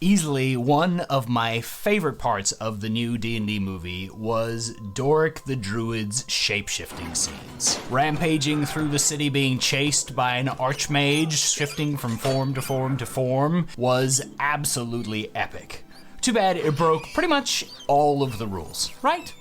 Easily one of my favorite parts of the new D&D movie was Doric the Druid's shapeshifting scenes. Rampaging through the city being chased by an archmage, shifting from form to form to form, was absolutely epic. Too bad it broke pretty much all of the rules, right?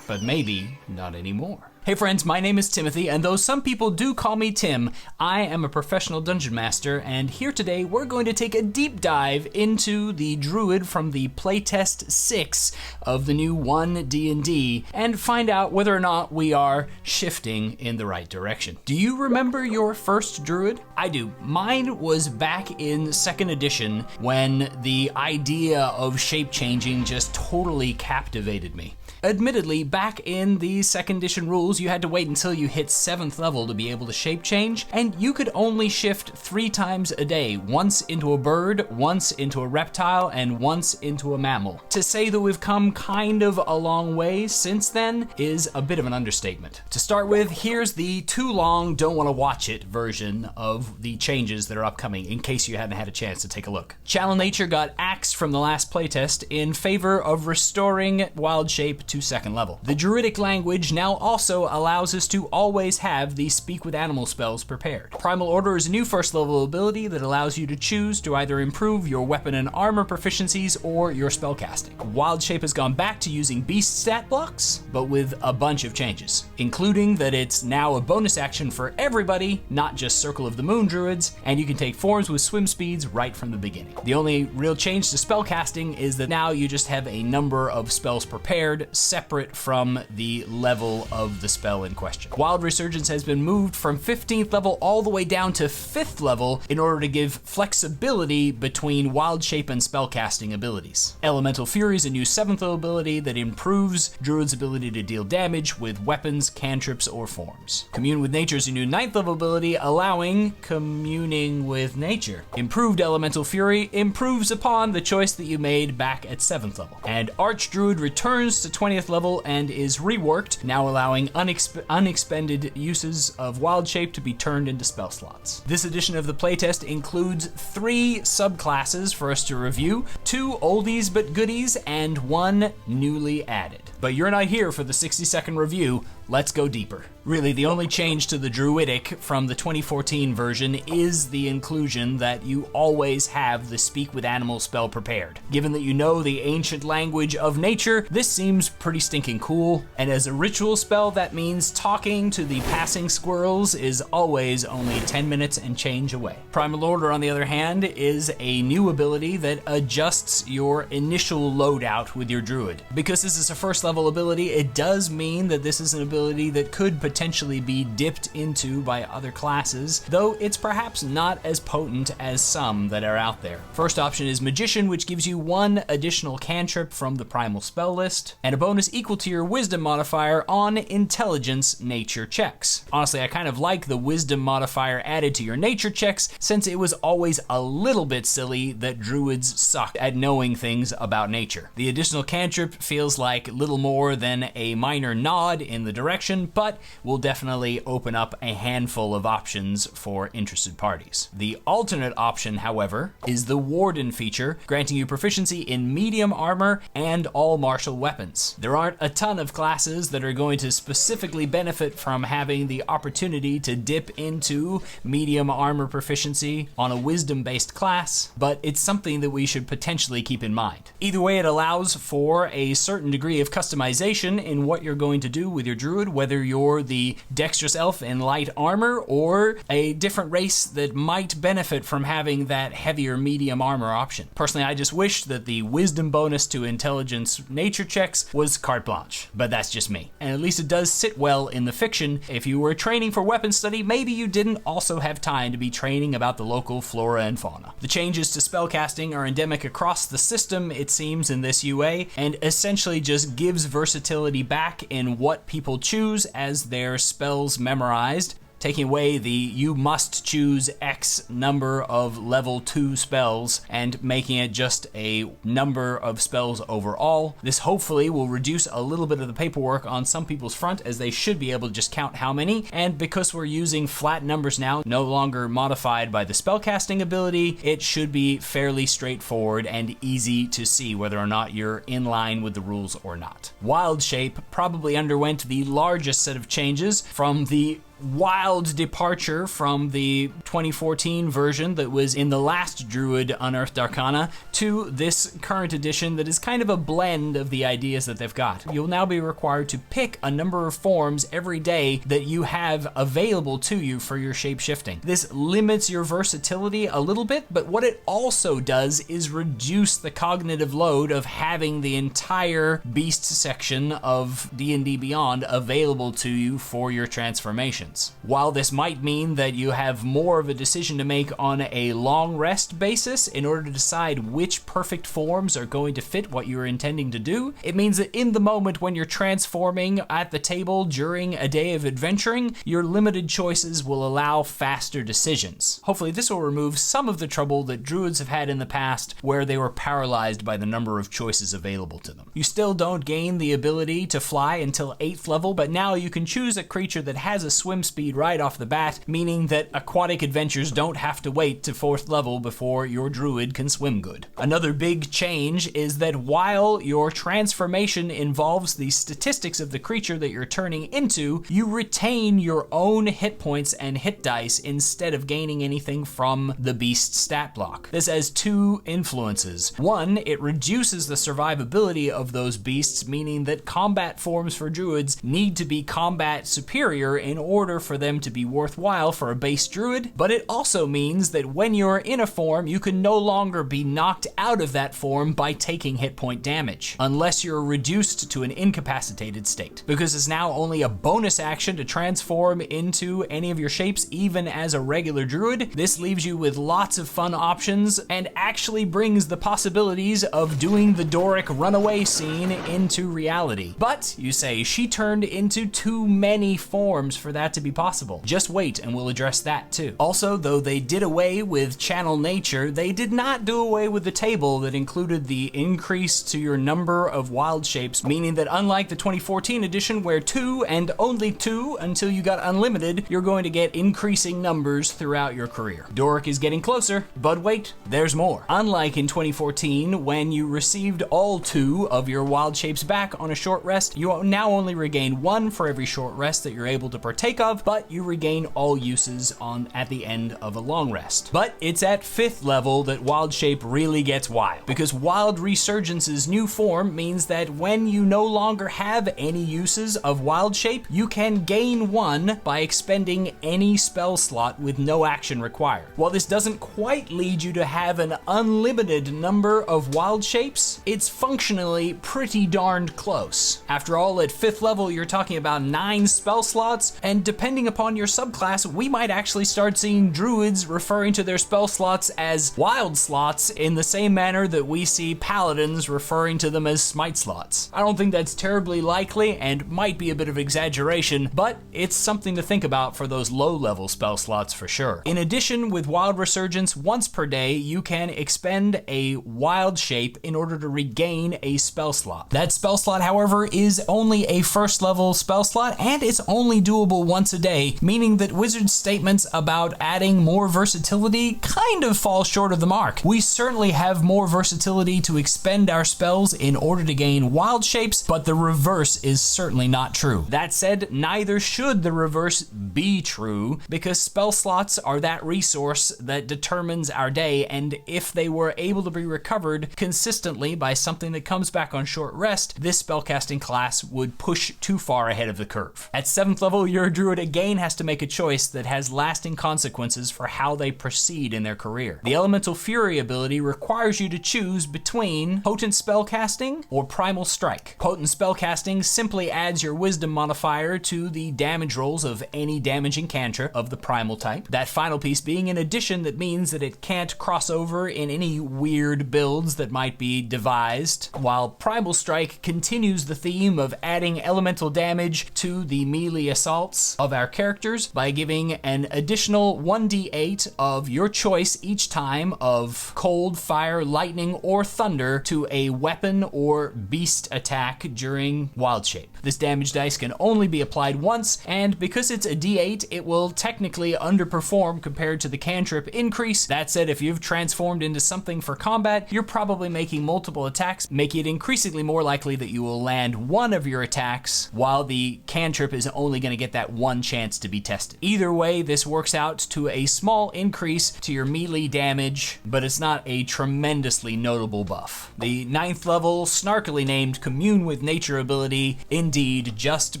But maybe not anymore. Hey friends, my name is Timothy, and though some people do call me Tim, I am a professional dungeon master, and here today we're going to take a deep dive into the Druid from the Playtest 6 of the new One D&D, and find out whether or not we are shifting in the right direction. Do you remember your first Druid? I do. Mine was back in 2nd edition when the idea of shape changing just totally captivated me. Admittedly, back in the 2nd edition rules, you had to wait until you hit 7th level to be able to shape change, and you could only shift 3 times a day, once into a bird, once into a reptile, and once into a mammal. To say that we've come kind of a long way since then is a bit of an understatement. To start with, here's the too long, don't want to watch it version of the changes that are upcoming, in case you hadn't had a chance to take a look. Channel Nature got axed from the last playtest in favor of restoring wild shape to 2nd level. The Druidic language now also allows us to always have the Speak with Animal spells prepared. Primal Order is a new 1st level ability that allows you to choose to either improve your weapon and armor proficiencies or your spellcasting. Wild Shape has gone back to using beast stat blocks, but with a bunch of changes, including that it's now a bonus action for everybody, not just Circle of the Moon Druids, and you can take forms with swim speeds right from the beginning. The only real change to spellcasting is that now you just have a number of spells prepared, separate from the level of the spell in question. Wild Resurgence has been moved from 15th level all the way down to 5th level in order to give flexibility between Wild Shape and spellcasting abilities. Elemental Fury is a new 7th level ability that improves Druid's ability to deal damage with weapons, cantrips, or forms. Commune with Nature is a new 9th level ability allowing communing with nature. Improved Elemental Fury improves upon the choice that you made back at 7th level. And Archdruid returns to 20th level and is reworked, now allowing unexpended uses of Wild Shape to be turned into spell slots. This edition of the playtest includes 3 subclasses for us to review, 2 oldies but goodies, and 1 newly added. But you're not here for the 60-second review. Let's go deeper. Really, the only change to the Druidic from the 2014 version is the inclusion that you always have the Speak with Animal spell prepared. Given that you know the ancient language of nature, this seems pretty stinking cool, and as a ritual spell, that means talking to the passing squirrels is always only 10 minutes and change away. Primal Order, on the other hand, is a new ability that adjusts your initial loadout with your Druid. Because this is a 1st level ability, it does mean that this is an ability that could potentially be dipped into by other classes, though it's perhaps not as potent as some that are out there. First option is Magician, which gives you 1 additional cantrip from the primal spell list, and a bonus equal to your wisdom modifier on intelligence nature checks. Honestly, I kind of like the wisdom modifier added to your nature checks, since it was always a little bit silly that druids suck at knowing things about nature. The additional cantrip feels like little more than a minor nod in the direction, but will definitely open up a handful of options for interested parties. The alternate option, however, is the Warden feature, granting you proficiency in medium armor and all martial weapons. There aren't a ton of classes that are going to specifically benefit from having the opportunity to dip into medium armor proficiency on a wisdom-based class, but it's something that we should potentially keep in mind. Either way, it allows for a certain degree of customization in what you're going to do with your druid, whether you're the dexterous elf in light armor or a different race that might benefit from having that heavier medium armor option. Personally, I just wish that the wisdom bonus to intelligence nature checks was carte blanche, but that's just me. And at least it does sit well in the fiction. If you were training for weapon study, maybe you didn't also have time to be training about the local flora and fauna. The changes to spellcasting are endemic across the system, it seems, in this UA, and essentially just gives versatility back in what people choose as their spells memorized. taking away the you must choose X number of level 2 spells and making it just a number of spells overall. This hopefully will reduce a little bit of the paperwork on some people's front, as they should be able to just count how many, and because we're using flat numbers now, no longer modified by the spellcasting ability, it should be fairly straightforward and easy to see whether or not you're in line with the rules or not. Wild Shape probably underwent the largest set of changes from the wild departure from the 2014 version that was in the last Druid Unearthed Arcana to this current edition that is kind of a blend of the ideas that they've got. You'll now be required to pick a number of forms every day that you have available to you for your shape-shifting. This limits your versatility a little bit, but what it also does is reduce the cognitive load of having the entire beast section of D&D Beyond available to you for your transformation. While this might mean that you have more of a decision to make on a long rest basis in order to decide which perfect forms are going to fit what you're intending to do, it means that in the moment when you're transforming at the table during a day of adventuring, your limited choices will allow faster decisions. Hopefully this will remove some of the trouble that druids have had in the past where they were paralyzed by the number of choices available to them. You still don't gain the ability to fly until 8th level, but now you can choose a creature that has a swim speed right off the bat, meaning that aquatic adventures don't have to wait to 4th level before your druid can swim good. Another big change is that while your transformation involves the statistics of the creature that you're turning into, you retain your own hit points and hit dice instead of gaining anything from the beast stat block. This has two influences. One, it reduces the survivability of those beasts, meaning that combat forms for druids need to be combat superior in order for them to be worthwhile for a base druid, but it also means that when you're in a form, you can no longer be knocked out of that form by taking hit point damage, unless you're reduced to an incapacitated state. Because it's now only a bonus action to transform into any of your shapes, even as a regular druid, this leaves you with lots of fun options and actually brings the possibilities of doing the Doric runaway scene into reality. But, you say, she turned into too many forms for that to be possible. Just wait and we'll address that too. Also, though they did away with channel nature, they did not do away with the table that included the increase to your number of wild shapes, meaning that unlike the 2014 edition where 2 and only 2 until you got unlimited, you're going to get increasing numbers throughout your career. Doric is getting closer, but wait, there's more. Unlike in 2014 when you received all 2 of your wild shapes back on a short rest, you now only regain 1 for every short rest that you're able to partake of, but you regain all uses at the end of a long rest. But it's at 5th level that Wild Shape really gets wild, because Wild Resurgence's new form means that when you no longer have any uses of Wild Shape, you can gain 1 by expending any spell slot with no action required. While this doesn't quite lead you to have an unlimited number of Wild Shapes, it's functionally pretty darned close. After all, at 5th level, you're talking about 9 spell slots, and depending upon your subclass, we might actually start seeing druids referring to their spell slots as wild slots in the same manner that we see paladins referring to them as smite slots. I don't think that's terribly likely and might be a bit of exaggeration, but it's something to think about for those low-level spell slots for sure. In addition, with Wild Resurgence, once per day, you can expend a wild shape in order to regain a spell slot. That spell slot, however, is only a 1st level spell slot, and it's only doable once a day, meaning that Wizard's statements about adding more versatility kind of fall short of the mark. We certainly have more versatility to expend our spells in order to gain wild shapes, but the reverse is certainly not true. That said, neither should the reverse be true, because spell slots are that resource that determines our day, and if they were able to be recovered consistently by something that comes back on short rest, this spellcasting class would push too far ahead of the curve. At 7th level, your druid again has to make a choice that has lasting consequences for how they proceed in their career. The Elemental Fury ability requires you to choose between Potent Spellcasting or Primal Strike. Potent Spellcasting simply adds your Wisdom modifier to the damage rolls of any damaging cantrip of the Primal type. That final piece being an addition that means that it can't cross over in any weird builds that might be devised, while Primal Strike continues the theme of adding elemental damage to the melee assaults of our characters by giving an additional 1d8 of your choice each time of cold, fire, lightning, or thunder to a weapon or beast attack during Wild Shape. This damage dice can only be applied once, and because it's a d8, it will technically underperform compared to the cantrip increase. That said, if you've transformed into something for combat, you're probably making multiple attacks, making it increasingly more likely that you will land one of your attacks, while the cantrip is only going to get that one chance to be tested. Either way, this works out to a small increase to your melee damage, but it's not a tremendously notable buff. The 9th level, snarkily named Commune with Nature ability indeed just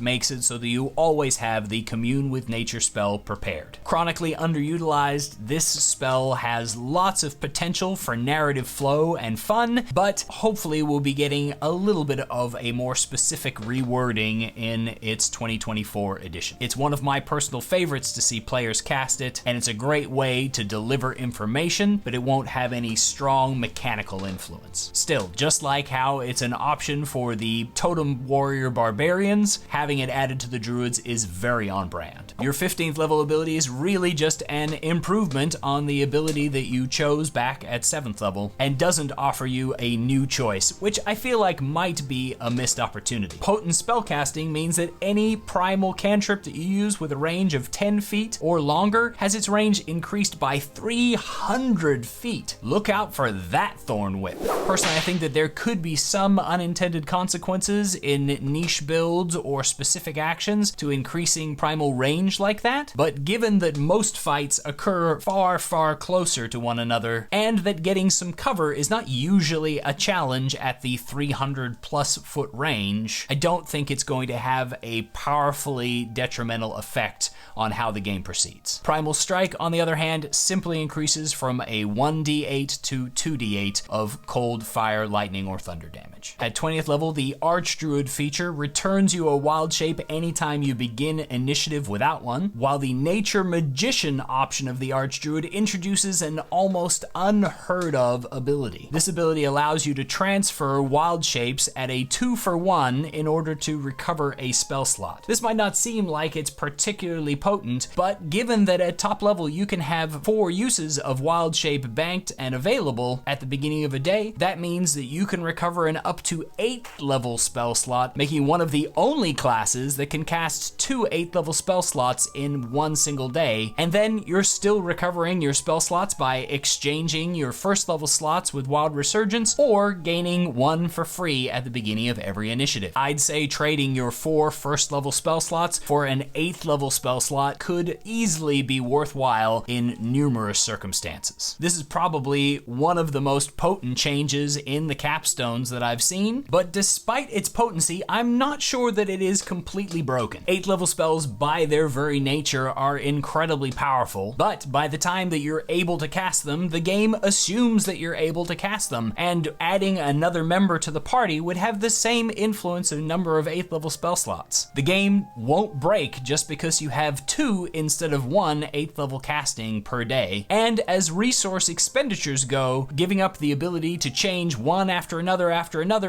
makes it so that you always have the Commune with Nature spell prepared. Chronically underutilized, this spell has lots of potential for narrative flow and fun, but hopefully we'll be getting a little bit of a more specific rewording in its 2024 edition. It's one of my personal favorites to see players cast it, and it's a great way to deliver information, but it won't have any strong mechanical influence. Still, just like how it's an option for the Totem Warrior Barbarians, having it added to the Druids is very on brand. Your 15th level ability is really just an improvement on the ability that you chose back at 7th level, and doesn't offer you a new choice, which I feel like might be a missed opportunity. Potent spellcasting means that any primal cantrip that you use with a range of 10 feet or longer has its range increased by 300 feet. Look out for that Thorn Whip. Personally, I think that there could be some unintended consequences in niche builds or specific actions to increasing primal range like that, but given that most fights occur far, far closer to one another, and that getting some cover is not usually a challenge at the 300 plus foot range, I don't think it's going to have a powerfully detrimental effect on how the game proceeds. Primal Strike, on the other hand, simply increases from a 1d8 to 2d8 of cold, fire, lightning, or thunder damage. At 20th level, the Archdruid feature returns you a wild shape anytime you begin initiative without one, while the Nature Magician option of the Archdruid introduces an almost unheard of ability. This ability allows you to transfer wild shapes at a 2-for-1 in order to recover a spell slot. This might not seem like it's particularly potent, but given that at top level you can have 4 uses of wild shape banked and available at the beginning of a day, that means that you can recover an up to 8th level spell slot, making one of the only classes that can cast 2 8th level spell slots in one single day, and then you're still recovering your spell slots by exchanging your 1st level slots with Wild Resurgence or gaining 1 for free at the beginning of every initiative. I'd say trading your 4 1st level spell slots for an 8th level spell slot could easily be worthwhile in numerous circumstances. This is probably one of the most potent changes in the capstones that I've seen, but despite its potency, I'm not sure that it is completely broken. 8th level spells by their very nature are incredibly powerful, but by the time that you're able to cast them, the game assumes that you're able to cast them, and adding another member to the party would have the same influence of number of 8th level spell slots. The game won't break just because you have 2 instead of 1 8th level casting per day, and as resource expenditures go, giving up the ability to change one after another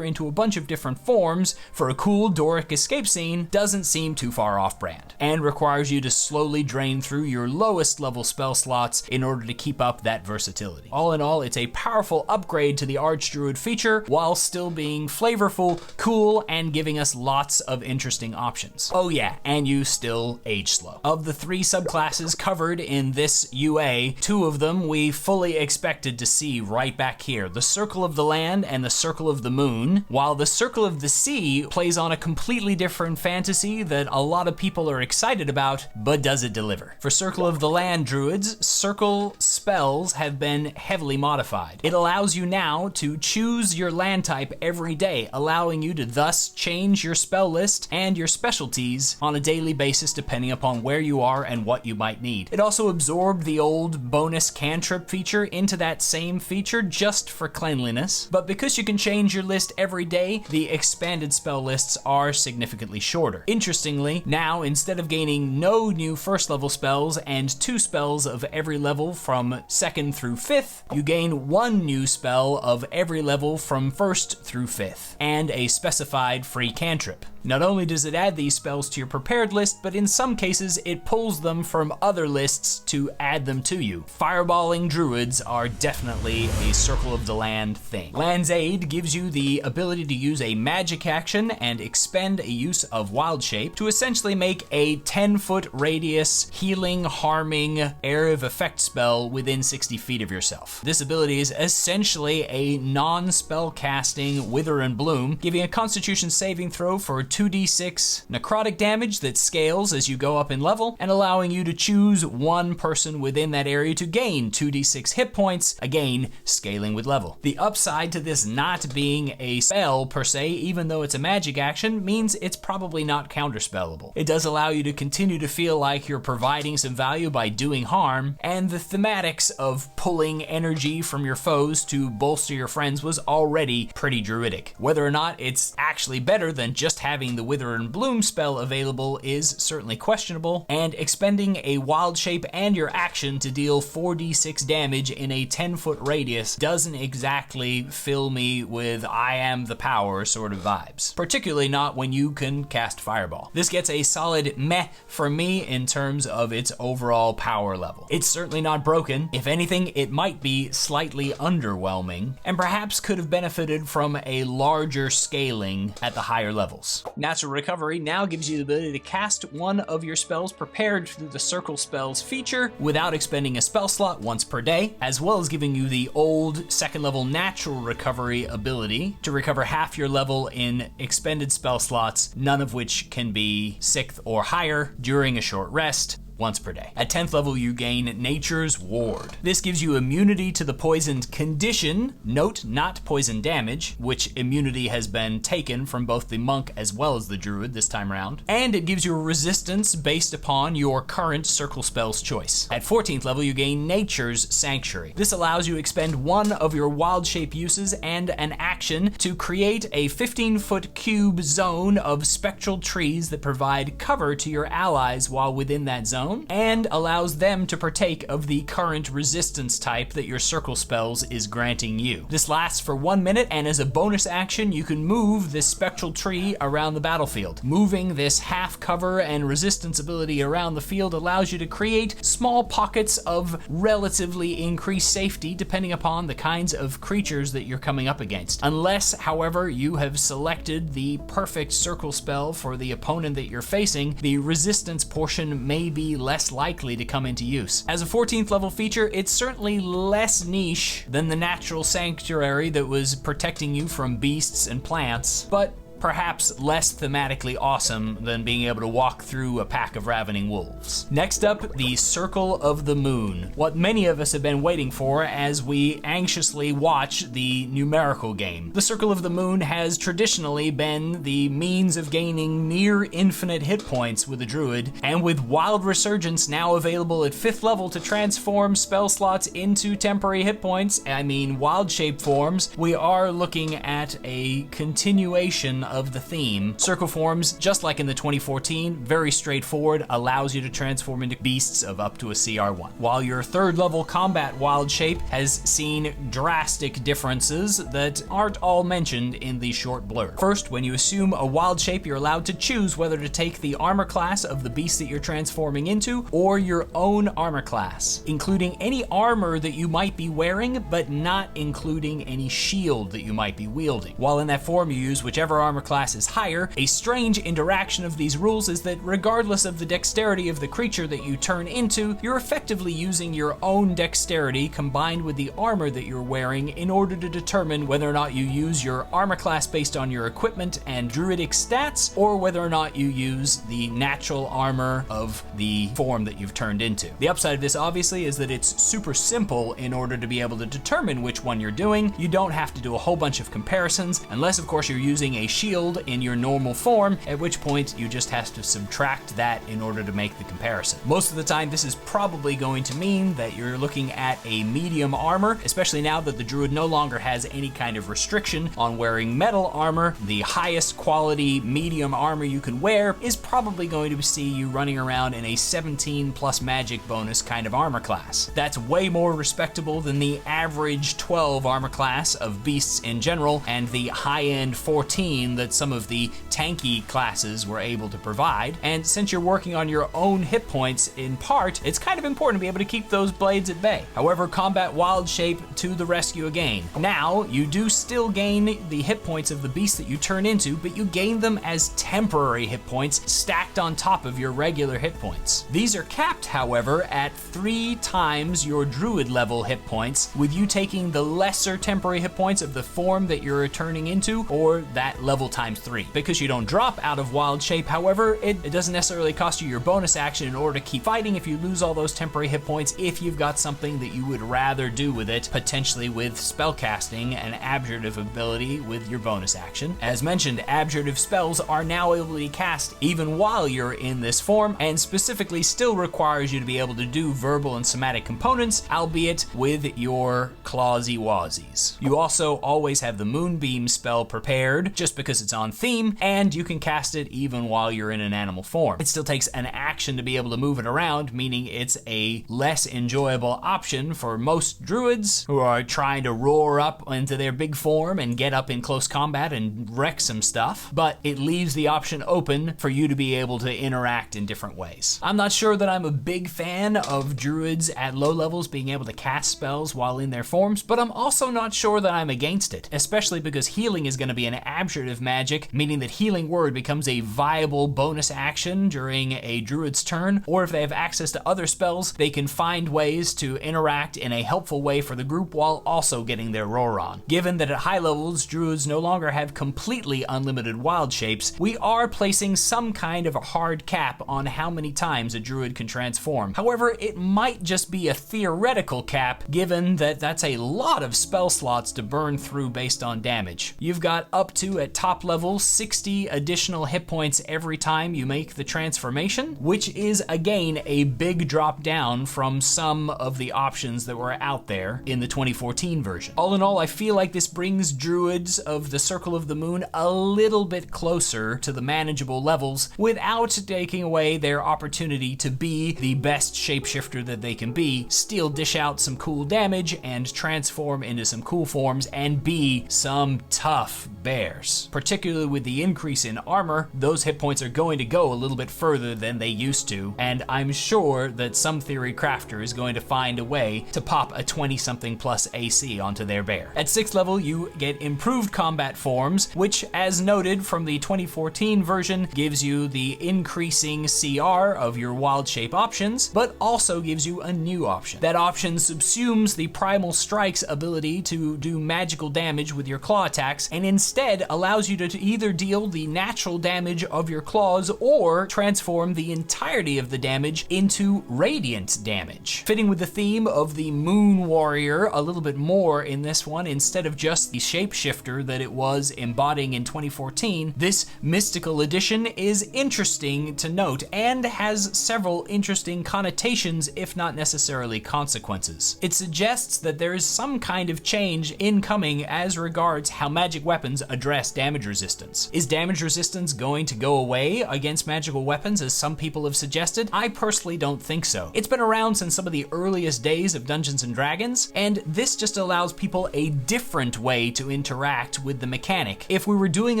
into a bunch of different forms for a cool Doric escape scene doesn't seem too far off brand, and requires you to slowly drain through your lowest level spell slots in order to keep up that versatility. All in all, it's a powerful upgrade to the Archdruid feature while still being flavorful, cool, and giving us lots of interesting options. Oh yeah, and you still age slow. Of the 3 subclasses covered in this UA, 2 of them we fully expected to see right back here, the Circle of the Land and the Circle of the Moon, while the Circle of the Sea plays on a completely different fantasy that a lot of people are excited about, but does it deliver? For Circle of the Land Druids, Circle spells have been heavily modified. It allows you now to choose your land type every day, allowing you to thus change your spell list and your specialties on a daily basis depending upon where you are and what you might need. It also absorbed the old bonus cantrip feature into that same feature just for cleanliness, but because you can change your list every day, the expanded spell lists are significantly shorter. Interestingly, now instead of gaining no new 1st level spells and 2 spells of every level from 2nd through 5th, you gain 1 new spell of every level from 1st through 5th, and a specified free cantrip. Not only does it add these spells to your prepared list, list, but in some cases it pulls them from other lists to add them to you. Fireballing druids are definitely a Circle of the Land thing. Land's Aid gives you the ability to use a magic action and expend a use of Wild Shape to essentially make a 10-foot radius healing, harming, area of effect spell within 60 feet of yourself. This ability is essentially a non-spell casting Wither and Bloom, giving a Constitution saving throw for 2d6 necrotic damage that scales as you go up in level, and allowing you to choose one person within that area to gain 2d6 hit points, again scaling with level. The upside to this not being a spell per se, even though it's a magic action, means it's probably not counterspellable. It does allow you to continue to feel like you're providing some value by doing harm, and the thematics of pulling energy from your foes to bolster your friends was already pretty druidic. Whether or not it's actually better than just having the Wither and Bloom spell available is certainly questionable, and expending a Wild Shape and your action to deal 4d6 damage in a 10-foot radius doesn't exactly fill me with I am the power sort of vibes, particularly not when you can cast Fireball. This gets a solid meh from me in terms of its overall power level. It's certainly not broken. If anything, it might be slightly underwhelming, and perhaps could have benefited from a larger scaling at the higher levels. Natural Recovery now gives you the ability to cast one of your spells prepared through the Circle Spells feature without expending a spell slot once per day, as well as giving you the old second level Natural Recovery ability to recover half your level in expended spell slots, none of which can be 6th or higher during a short rest, once per day. At 10th level, you gain Nature's Ward. This gives you immunity to the poisoned condition, note not poison damage, which immunity has been taken from both the monk as well as the druid this time around, and it gives you a resistance based upon your current circle spell's choice. At 14th level, you gain Nature's Sanctuary. This allows you to expend one of your Wild Shape uses and an action to create a 15-foot cube zone of spectral trees that provide cover to your allies while within that zone, and allows them to partake of the current resistance type that your circle spells is granting you. This lasts for 1 minute, and as a bonus action, you can move this spectral tree around the battlefield. Moving this half cover and resistance ability around the field allows you to create small pockets of relatively increased safety depending upon the kinds of creatures that you're coming up against. Unless, however, you have selected the perfect circle spell for the opponent that you're facing, the resistance portion may be less likely to come into use. As a 14th level feature, it's certainly less niche than the Natural Sanctuary that was protecting you from beasts and plants, but perhaps less thematically awesome than being able to walk through a pack of ravening wolves. Next up, the Circle of the Moon. What many of us have been waiting for as we anxiously watch the numerical game. The Circle of the Moon has traditionally been the means of gaining near infinite hit points with a druid, and with Wild Resurgence now available at 5th level to transform spell slots into temporary hit points, wild shape forms, we are looking at a continuation of the theme. Circle forms, just like in the 2014, very straightforward, allows you to transform into beasts of up to a CR1. While your 3rd level combat wild shape has seen drastic differences that aren't all mentioned in the short blurb. First, when you assume a wild shape, you're allowed to choose whether to take the armor class of the beast that you're transforming into or your own armor class, including any armor that you might be wearing, but not including any shield that you might be wielding. While in that form, you use whichever armor class is higher. A strange interaction of these rules is that regardless of the dexterity of the creature that you turn into, you're effectively using your own dexterity combined with the armor that you're wearing in order to determine whether or not you use your armor class based on your equipment and druidic stats, or whether or not you use the natural armor of the form that you've turned into. The upside of this obviously is that it's super simple in order to be able to determine which one you're doing. You don't have to do a whole bunch of comparisons, unless of course you're using a shield in your normal form, at which point you just have to subtract that in order to make the comparison. Most of the time, this is probably going to mean that you're looking at a medium armor, especially now that the druid no longer has any kind of restriction on wearing metal armor. The highest quality medium armor you can wear is probably going to see you running around in a 17 plus magic bonus kind of armor class. That's way more respectable than the average 12 armor class of beasts in general, and the high-end 14 option that some of the tanky classes were able to provide, and since you're working on your own hit points in part, it's kind of important to be able to keep those blades at bay. However, Combat Wild Shape to the rescue again. Now, you do still gain the hit points of the beast that you turn into, but you gain them as temporary hit points stacked on top of your regular hit points. These are capped, however, at 3 times your Druid level hit points, with you taking the lesser temporary hit points of the form that you're turning into, or that level times 3. Because you don't drop out of Wild Shape, however, it doesn't necessarily cost you your bonus action in order to keep fighting if you lose all those temporary hit points, if you've got something that you would rather do with it, potentially with spellcasting and abjurative ability with your bonus action. As mentioned, abjurative spells are now able to be cast even while you're in this form, and specifically still requires you to be able to do verbal and somatic components, albeit with your clawsy wazies. You also always have the Moonbeam spell prepared, just because it's on theme, and you can cast it even while you're in an animal form. It still takes an action to be able to move it around, meaning it's a less enjoyable option for most druids who are trying to roar up into their big form and get up in close combat and wreck some stuff, but it leaves the option open for you to be able to interact in different ways. I'm not sure that I'm a big fan of druids at low levels being able to cast spells while in their forms, but I'm also not sure that I'm against it, especially because healing is going to be an abjurative magic, meaning that Healing Word becomes a viable bonus action during a druid's turn, or if they have access to other spells, they can find ways to interact in a helpful way for the group while also getting their roar on. Given that at high levels, druids no longer have completely unlimited wild shapes, we are placing some kind of a hard cap on how many times a druid can transform. However, it might just be a theoretical cap, given that that's a lot of spell slots to burn through based on damage. You've got up to, at top level, 60 additional hit points every time you make the transformation, which is again a big drop down from some of the options that were out there in the 2014 version. All in all, I feel like this brings druids of the Circle of the Moon a little bit closer to the manageable levels without taking away their opportunity to be the best shapeshifter that they can be, still dish out some cool damage and transform into some cool forms and be some tough bears. Particularly with the increase in armor, those hit points are going to go a little bit further than they used to, and I'm sure that some theory crafter is going to find a way to pop a 20-something plus AC onto their bear. At 6th level, you get improved combat forms, which, as noted from the 2014 version, gives you the increasing CR of your wild shape options, but also gives you a new option. That option subsumes the Primal Strike's ability to do magical damage with your claw attacks, and instead allows you to either deal the natural damage of your claws or transform the entirety of the damage into radiant damage. Fitting with the theme of the Moon Warrior a little bit more in this one, instead of just the shapeshifter that it was embodying in 2014, this mystical edition is interesting to note and has several interesting connotations, if not necessarily consequences. It suggests that there is some kind of change incoming as regards how magic weapons address damage resistance. Is damage resistance going to go away against magical weapons, as some people have suggested? I personally don't think so. It's been around since some of the earliest days of Dungeons and Dragons, and this just allows people a different way to interact with the mechanic. If we were doing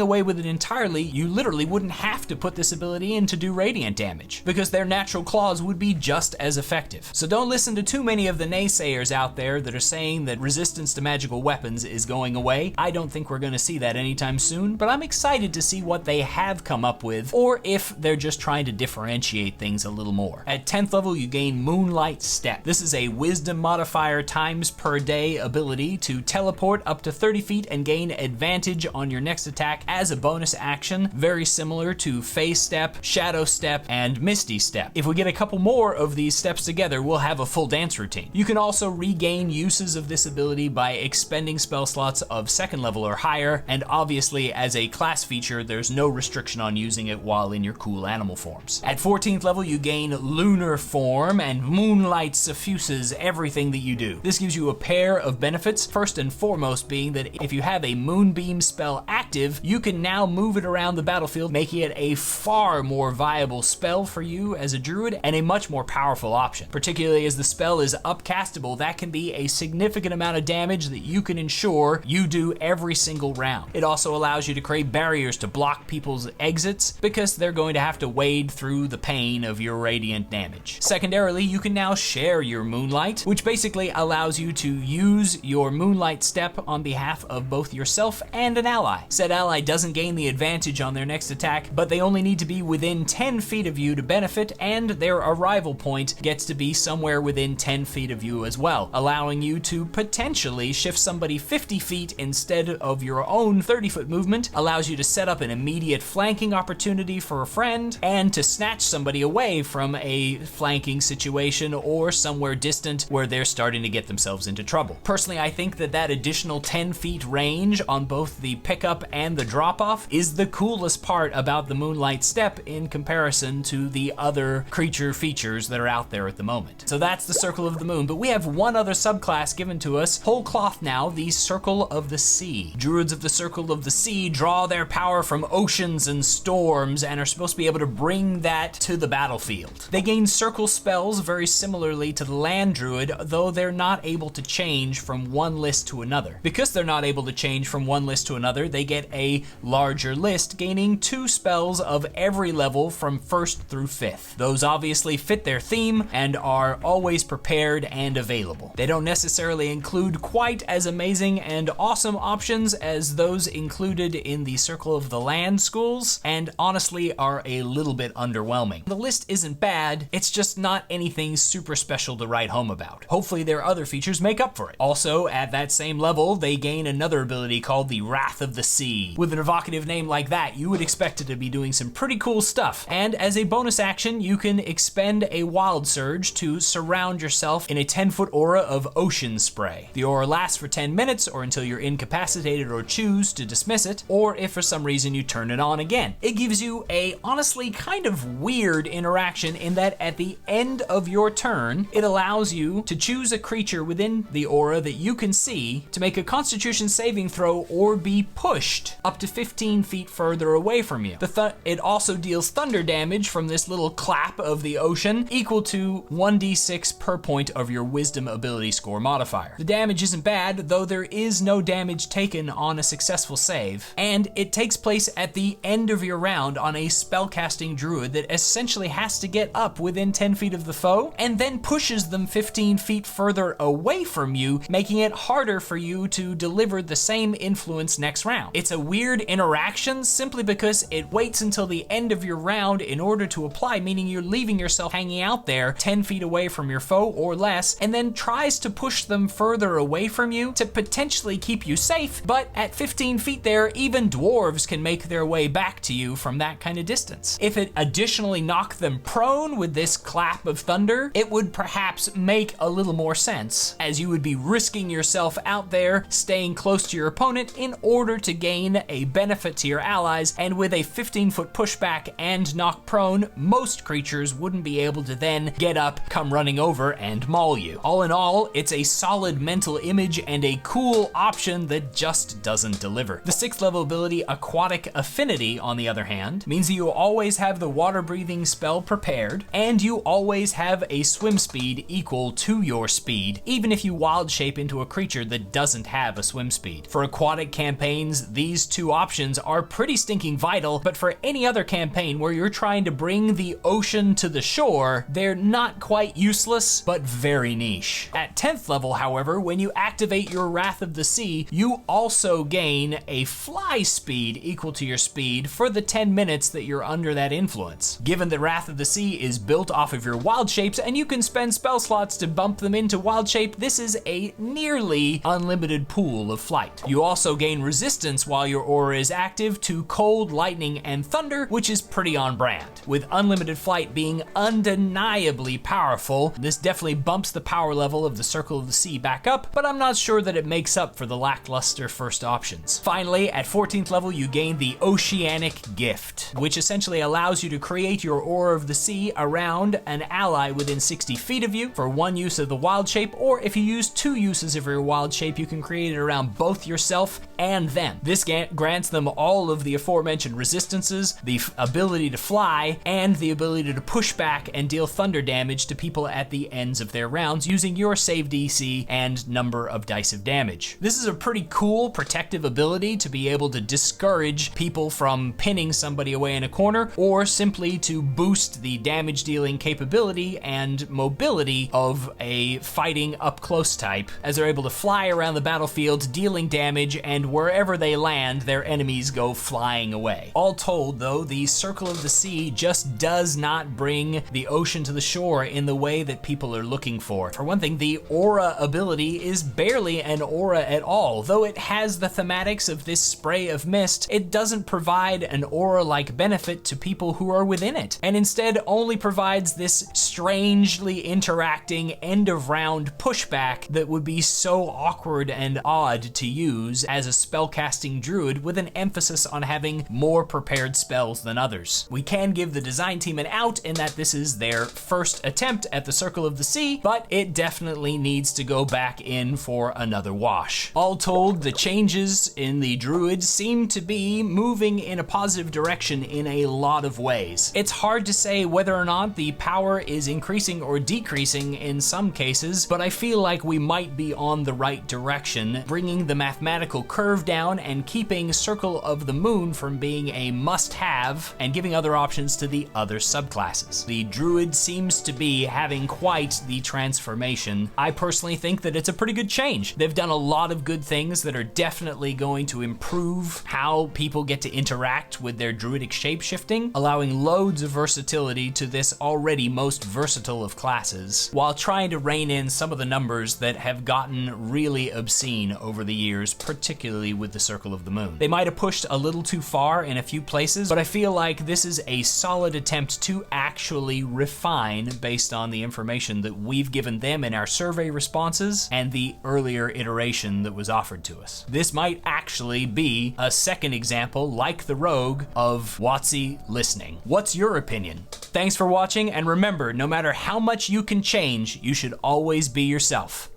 away with it entirely, you literally wouldn't have to put this ability in to do radiant damage, because their natural claws would be just as effective. So don't listen to too many of the naysayers out there that are saying that resistance to magical weapons is going away. I don't think we're going to see that anytime soon, but I'm excited to see what they have come up with, or if they're just trying to differentiate things a little more. At 10th level, you gain Moonlight Step. This is a wisdom modifier times per day ability to teleport up to 30 feet and gain advantage on your next attack as a bonus action, very similar to Phase Step, Shadow Step, and Misty Step. If we get a couple more of these steps together, we'll have a full dance routine. You can also regain uses of this ability by expending spell slots of 2nd level or higher, and obviously as a class feature, there's no restriction on using it while in your cool animal forms. At 14th level, you gain Lunar Form, and Moonlight suffuses everything that you do. This gives you a pair of benefits, first and foremost being that if you have a Moonbeam spell active, you can now move it around the battlefield, making it a far more viable spell for you as a druid and a much more powerful option. Particularly as the spell is upcastable, that can be a significant amount of damage that you can ensure you do every single round. It also allows allows you to create barriers to block people's exits because they're going to have to wade through the pain of your radiant damage. Secondarily, you can now share your Moonlight, which basically allows you to use your Moonlight step on behalf of both yourself and an ally. Said ally doesn't gain the advantage on their next attack, but they only need to be within 10 feet of you to benefit, and their arrival point gets to be somewhere within 10 feet of you as well, allowing you to potentially shift somebody 50 feet instead of your own 30-foot movement, allows you to set up an immediate flanking opportunity for a friend, and to snatch somebody away from a flanking situation or somewhere distant where they're starting to get themselves into trouble. Personally, I think that additional 10 feet range on both the pickup and the drop-off is the coolest part about the Moonlight Step in comparison to the other creature features that are out there at the moment. So that's the Circle of the Moon, but we have one other subclass given to us, whole cloth now, the Circle of the Sea. Druids of the Circle of the Sea draw their power from oceans and storms and are supposed to be able to bring that to the battlefield. They gain circle spells very similarly to the Land Druid, though they're not able to change from one list to another. Because they're not able to change from one list to another, they get a larger list, gaining 2 spells of every level from 1st through 5th. Those obviously fit their theme and are always prepared and available. They don't necessarily include quite as amazing and awesome options as those included in the Circle of the Land schools, and honestly are a little bit underwhelming. The list isn't bad, it's just not anything super special to write home about. Hopefully their other features make up for it. Also, at that same level, they gain another ability called the Wrath of the Sea. With an evocative name like that, you would expect it to be doing some pretty cool stuff. And as a bonus action, you can expend a Wild Surge to surround yourself in a 10-foot aura of Ocean Spray. The aura lasts for 10 minutes or until you're incapacitated or choose to dismiss it, or if for some reason you turn it on again. It gives you a honestly kind of weird interaction in that at the end of your turn, it allows you to choose a creature within the aura that you can see to make a Constitution saving throw or be pushed up to 15 feet further away from you. It also deals thunder damage from this little clap of the ocean, equal to 1d6 per point of your Wisdom ability score modifier. The damage isn't bad, though there is no damage taken on a successful save, and it takes place at the end of your round on a spellcasting druid that essentially has to get up within 10 feet of the foe, and then pushes them 15 feet further away from you, making it harder for you to deliver the same influence next round. It's a weird interaction simply because it waits until the end of your round in order to apply, meaning you're leaving yourself hanging out there 10 feet away from your foe or less, and then tries to push them further away from you to potentially keep you safe, but at 15 feet there, even dwarves can make their way back to you from that kind of distance. If it additionally knocked them prone with this clap of thunder, it would perhaps make a little more sense, as you would be risking yourself out there, staying close to your opponent in order to gain a benefit to your allies, and with a 15-foot pushback and knock prone, most creatures wouldn't be able to then get up, come running over, and maul you. All in all, it's a solid mental image and a cool option that just doesn't deliver. The 6th level ability, Aquatic Affinity, on the other hand, means that you always have the water breathing spell prepared, and you always have a swim speed equal to your speed, even if you wild shape into a creature that doesn't have a swim speed. For aquatic campaigns, these 2 options are pretty stinking vital, but for any other campaign where you're trying to bring the ocean to the shore, they're not quite useless, but very niche. At 10th level, however, when you activate your Wrath of the Sea, you also gain a fly speed equal to your speed for the 10 minutes that you're under that influence. Given that Wrath of the Sea is built off of your wild shapes and you can spend spell slots to bump them into wild shape, this is a nearly unlimited pool of flight. You also gain resistance while your aura is active to cold, lightning, and thunder, which is pretty on brand. With unlimited flight being undeniably powerful, this definitely bumps the power level of the Circle of the Sea back up, but I'm not sure that it makes up for the lackluster first options. Finally, at 14th level, you gain the Oceanic Gift, which essentially allows you to create your Aura of the Sea around an ally within 60 feet of you for 1 use of the wild shape, or if you use 2 uses of your wild shape, you can create it around both yourself and them. This grants them all of the aforementioned resistances, the ability to fly, and the ability to push back and deal thunder damage to people at the ends of their rounds using your save DC and number of dice of damage. This is a pretty cool protective ability to be able to discourage people from pinning somebody away in a corner, or simply to boost the damage dealing capability and mobility of a fighting up close type, as they're able to fly around the battlefield dealing damage, and wherever they land, their enemies go flying away. All told though, the Circle of the Sea just does not bring the ocean to the shore in the way that people are looking for. For one thing, the aura ability is barely an aura at all. Though it has the thematics of this spray of mist, it doesn't provide an aura-like benefit to people who are within it, and instead only provides this strangely interacting end of round pushback that would be so awkward and odd to use as a spellcasting druid with an emphasis on having more prepared spells than others. We can give the design team an out in that this is their first attempt at the Circle of the Sea, but it definitely needs to go back in for another wash. All told, the changes in the druids seem to be moving in a positive direction in a lot of ways. It's hard to say whether or not the power is increasing or decreasing in some cases, but I feel like we might be on the right direction, bringing the mathematical curve down and keeping Circle of the Moon from being a must-have and giving other options to the other subclasses. The druid seems to be having quite the transformation. I personally think that it's a pretty good change. They've done a lot of good things that are definitely going to improve how people get to interact with their druidic shapeshifting, allowing loads of versatility to this already most versatile of classes, while trying to rein in some of the numbers that have gotten really obscene over the years, particularly with the Circle of the Moon. They might have pushed a little too far in a few places, but I feel like this is a solid attempt to actually refine based on the information that we've given them in our survey responses and the earlier iteration that was offered to us. This might actually be a second example, like the Rogue, of WotC listening. What's your opinion? Thanks for watching, and remember, no matter how much you can change, you should always be yourself.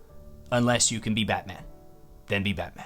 Unless you can be Batman. Then be Batman.